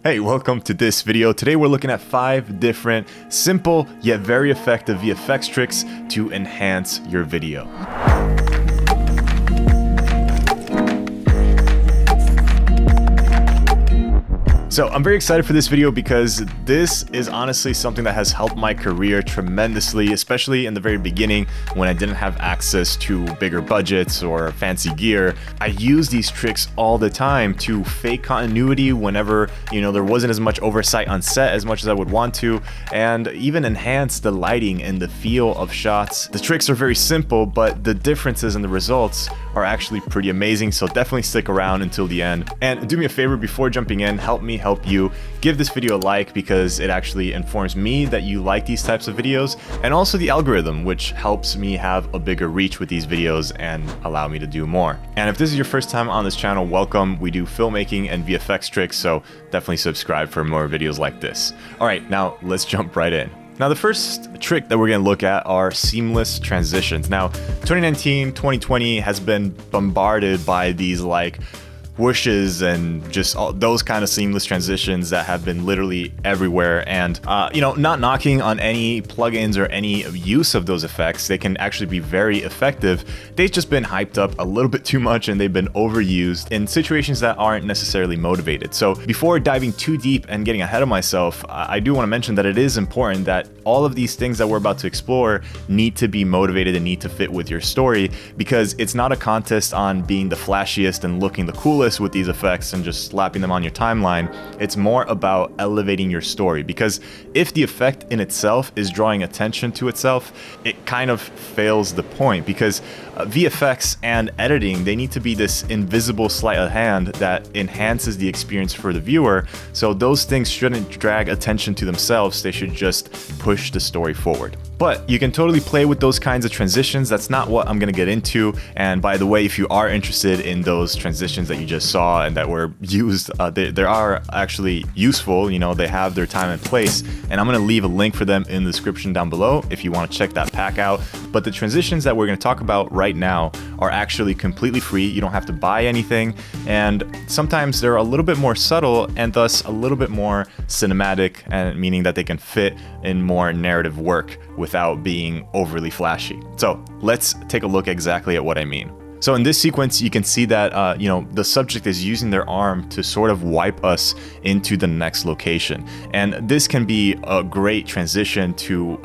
Hey, welcome to this video. Today we're looking at 5 different simple yet very effective VFX tricks to enhance your video. So I'm very excited for this video because this is honestly something that has helped my career tremendously, especially in the very beginning when I didn't have access to bigger budgets or fancy gear. I use these tricks all the time to fake continuity whenever, there wasn't as much oversight on set as much as I would want to, and even enhance the lighting and the feel of shots. The tricks are very simple, but the differences in the results are actually pretty amazing, so definitely stick around until the end. And do me a favor before jumping in, help you. Give this video a like because it actually informs me that you like these types of videos, and also the algorithm, which helps me have a bigger reach with these videos and allow me to do more. And if this is your first time on this channel, welcome. We do filmmaking and VFX tricks, so definitely subscribe for more videos like this. All right, now let's jump right in. Now, the first trick that we're going to look at are seamless transitions. Now, 2019, 2020 has been bombarded by these whooshes and just all those kind of seamless transitions that have been literally everywhere. And not knocking on any plugins or any use of those effects, they can actually be very effective. They've just been hyped up a little bit too much and they've been overused in situations that aren't necessarily motivated. So before diving too deep and getting ahead of myself, I do want to mention that it is important that all of these things that we're about to explore need to be motivated and need to fit with your story, because it's not a contest on being the flashiest and looking the coolest with these effects and just slapping them on your timeline. It's more about elevating your story, because if the effect in itself is drawing attention to itself, it kind of fails the point, because VFX and editing, they need to be this invisible sleight of hand that enhances the experience for the viewer. So those things shouldn't drag attention to themselves, they should just push the story forward. But you can totally play with those kinds of transitions. That's not what I'm gonna get into. And by the way, if you are interested in those transitions that you just saw and that were used, they are actually useful. They have their time and place. And I'm gonna leave a link for them in the description down below if you wanna check that pack out. But the transitions that we're gonna talk about right now are actually completely free. You don't have to buy anything. And sometimes they're a little bit more subtle and thus a little bit more cinematic, and meaning that they can fit in more narrative work without being overly flashy. So let's take a look exactly at what I mean. So in this sequence, you can see that, the subject is using their arm to sort of wipe us into the next location. And this can be a great transition to,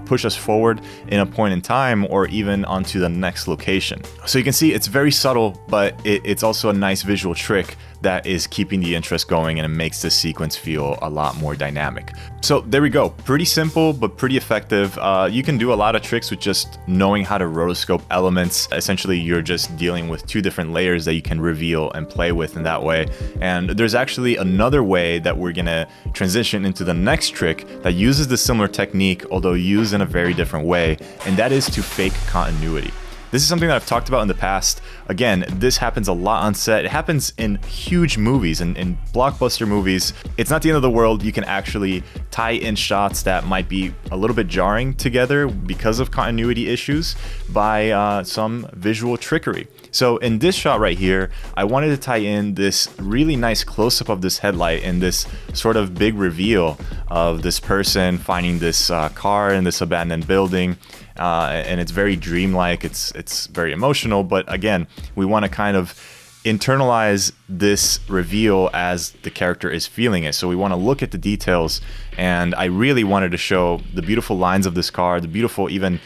push us forward in a point in time or even onto the next location. So you can see it's very subtle, but it's also a nice visual trick that is keeping the interest going, and it makes this sequence feel a lot more dynamic. So there we go. Pretty simple, but pretty effective. You can do a lot of tricks with just knowing how to rotoscope elements. Essentially, you're just dealing with 2 different layers that you can reveal and play with in that way. And there's actually another way that we're gonna transition into the next trick that uses the similar technique, although used in a very different way, and that is to fake continuity. This is something that I've talked about in the past. Again, this happens a lot on set. It happens in huge movies and in blockbuster movies. It's not the end of the world. You can actually tie in shots that might be a little bit jarring together because of continuity issues by some visual trickery. So in this shot right here, I wanted to tie in this really nice close-up of this headlight and this sort of big reveal of this person finding this car in this abandoned building. And it's very dreamlike, it's very emotional, but again, we want to kind of internalize this reveal as the character is feeling it. So we want to look at the details, and I really wanted to show the beautiful lines of this car, the beautiful even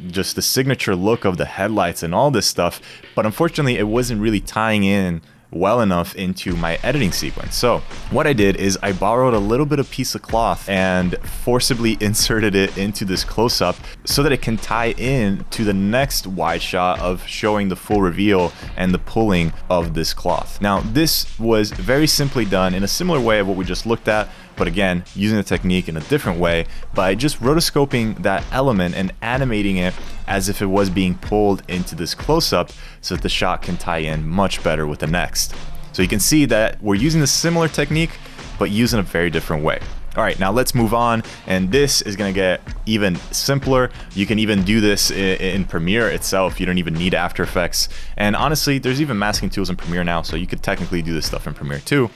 just the signature look of the headlights and all this stuff, but unfortunately it wasn't really tying in well enough into my editing sequence. So what I did is I borrowed a little bit of piece of cloth and forcibly inserted it into this close-up so that it can tie in to the next wide shot of showing the full reveal and the pulling of this cloth. Now, this was very simply done in a similar way of what we just looked at, but again, using the technique in a different way by just rotoscoping that element and animating it as if it was being pulled into this close-up so that the shot can tie in much better with the next. So you can see that we're using a similar technique, but using a very different way. All right, now let's move on, and this is gonna get even simpler. You can even do this in Premiere itself. You don't even need After Effects. And honestly, there's even masking tools in Premiere now, so you could technically do this stuff in Premiere too.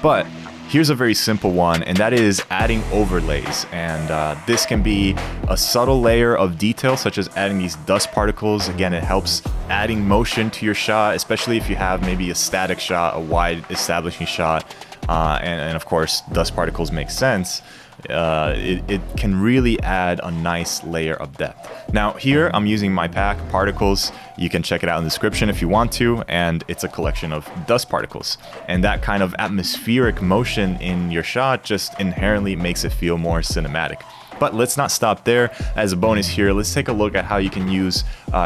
But here's a very simple one, and that is adding overlays. And this can be a subtle layer of detail, such as adding these dust particles. Again, it helps adding motion to your shot, especially if you have maybe a static shot, a wide establishing shot, and of course, dust particles make sense. It can really add a nice layer of depth. Now here I'm using my pack particles. You can check it out in the description if you want to, and it's a collection of dust particles. And that kind of atmospheric motion in your shot just inherently makes it feel more cinematic. But let's not stop there. As a bonus here, let's take a look at how you can use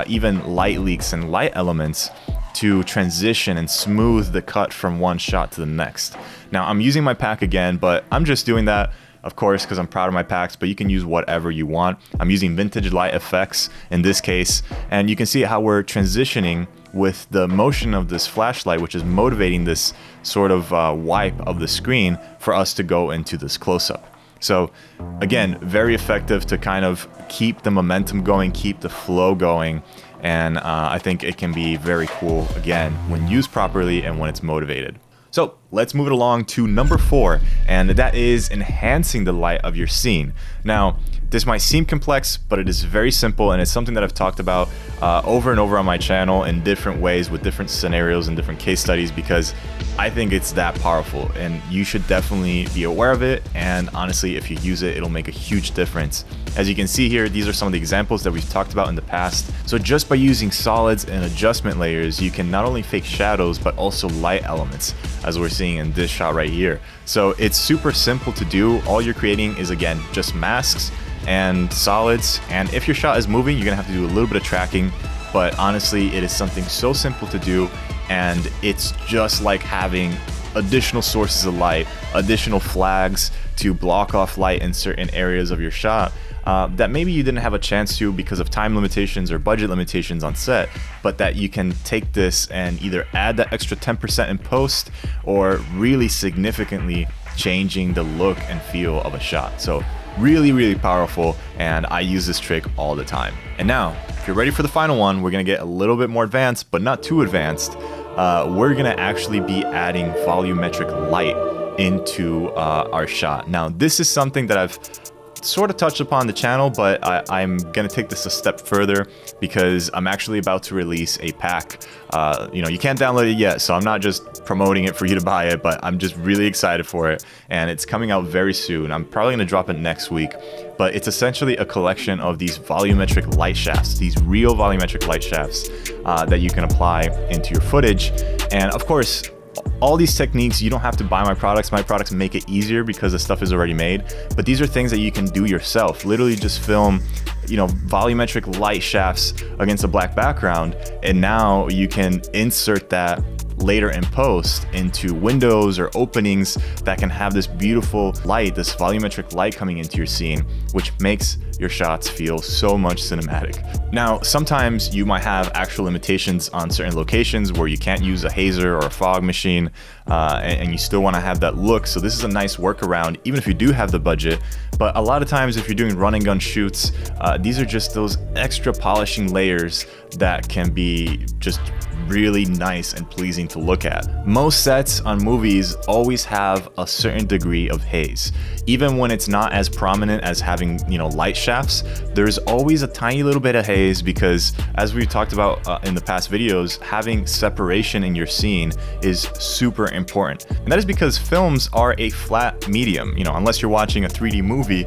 even light leaks and light elements to transition and smooth the cut from one shot to the next. Now I'm using my pack again, but I'm just doing that, of course, because I'm proud of my packs, but you can use whatever you want. I'm using vintage light effects in this case, and you can see how we're transitioning with the motion of this flashlight, which is motivating this sort of wipe of the screen for us to go into this close-up. So again, very effective to kind of keep the momentum going, keep the flow going, and I think it can be very cool, again, when used properly and when it's motivated. So let's move it along to number 4, and that is enhancing the light of your scene. Now, this might seem complex, but it is very simple, and it's something that I've talked about over and over on my channel in different ways with different scenarios and different case studies, because I think it's that powerful, and you should definitely be aware of it. And honestly, if you use it, it'll make a huge difference. As you can see here, these are some of the examples that we've talked about in the past. So just by using solids and adjustment layers, you can not only fake shadows, but also light elements, as we're seeing in this shot right here. So it's super simple to do. All you're creating is, again, just masks and solids. And if your shot is moving, you're gonna have to do a little bit of tracking, but honestly, it is something so simple to do. And it's just like having additional sources of light, additional flags to block off light in certain areas of your shot that maybe you didn't have a chance to because of time limitations or budget limitations on set, but that you can take this and either add that extra 10% in post or really significantly changing the look and feel of a shot. So really, really powerful, and I use this trick all the time. And now, if you're ready for the final one, we're gonna get a little bit more advanced, but not too advanced. We're gonna actually be adding volumetric light into our shot. Now, this is something that I've sort of touched upon the channel, but I'm gonna take this a step further because I'm actually about to release a pack. You know, you can't download it yet, so I'm not just promoting it for you to buy it, but I'm just really excited for it, and it's coming out very soon. I'm probably gonna drop it next week, but it's essentially a collection of these volumetric light shafts, these real volumetric light shafts that you can apply into your footage. And of course, all these techniques, you don't have to buy my products. My products make it easier because the stuff is already made, but these are things that you can do yourself. Literally just film, you know, volumetric light shafts against a black background, and now you can insert that later in post into windows or openings that can have this beautiful light, this volumetric light coming into your scene, which makes your shots feel so much cinematic. Now, sometimes you might have actual limitations on certain locations where you can't use a hazer or a fog machine, and you still want to have that look. So this is a nice workaround, even if you do have the budget. But a lot of times, if you're doing run and gun shoots, these are just those extra polishing layers that can be just really nice and pleasing to look at. Most sets on movies always have a certain degree of haze. Even when it's not as prominent as having, you know, light shafts, there's always a tiny little bit of haze because, as we've talked about in the past videos, having separation in your scene is super important. And that is because films are a flat medium. You know, unless you're watching a 3D movie,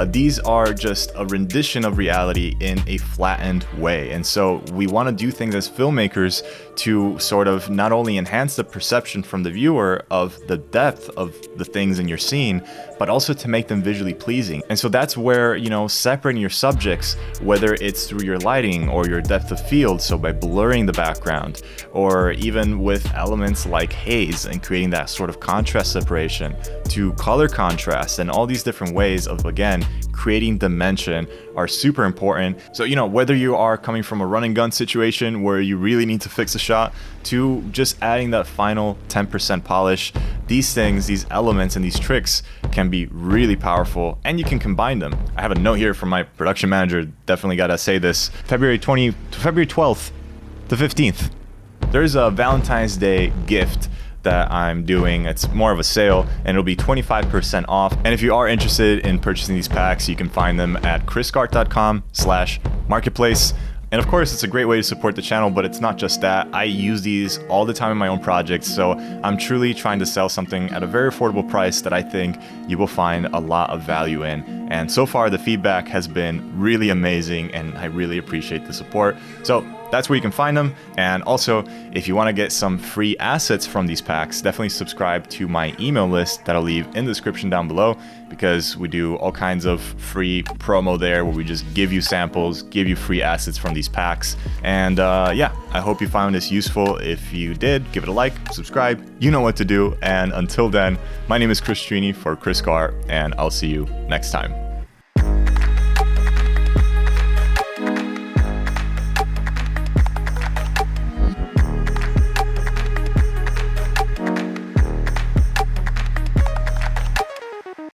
these are just a rendition of reality in a flattened way. And so we want to do things as filmmakers to sort of not only enhance the perception from the viewer of the depth of the things in your scene, but also to make them visually pleasing. And so that's where, you know, separating your subjects, whether it's through your lighting or your depth of field, so by blurring the background, or even with elements like haze and creating that sort of contrast separation, to color contrast, and all these different ways of, again, creating dimension are super important. So, you know, whether you are coming from a run and gun situation where you really need to fix a shot, to just adding that final 10% polish, these things, these elements and these tricks can be really powerful, and you can combine them. I have a note here from my production manager, definitely gotta say this. February 12th to 15th, there's a Valentine's Day gift that I'm doing. It's more of a sale, and it'll be 25% off. And if you are interested in purchasing these packs, you can find them at kriscoart.com/marketplace. And of course, it's a great way to support the channel, but it's not just that. I use these all the time in my own projects, so I'm truly trying to sell something at a very affordable price that I think you will find a lot of value in. And so far, the feedback has been really amazing, and I really appreciate the support. So that's where you can find them. And also, if you want to get some free assets from these packs, definitely subscribe to my email list that I'll leave in the description down below, because we do all kinds of free promo there where we just give you samples, give you free assets from these packs. And yeah, I hope you found this useful. If you did, give it a like, subscribe, you know what to do. And until then, my name is Chris Trini for Kriscoart, and I'll see you next time.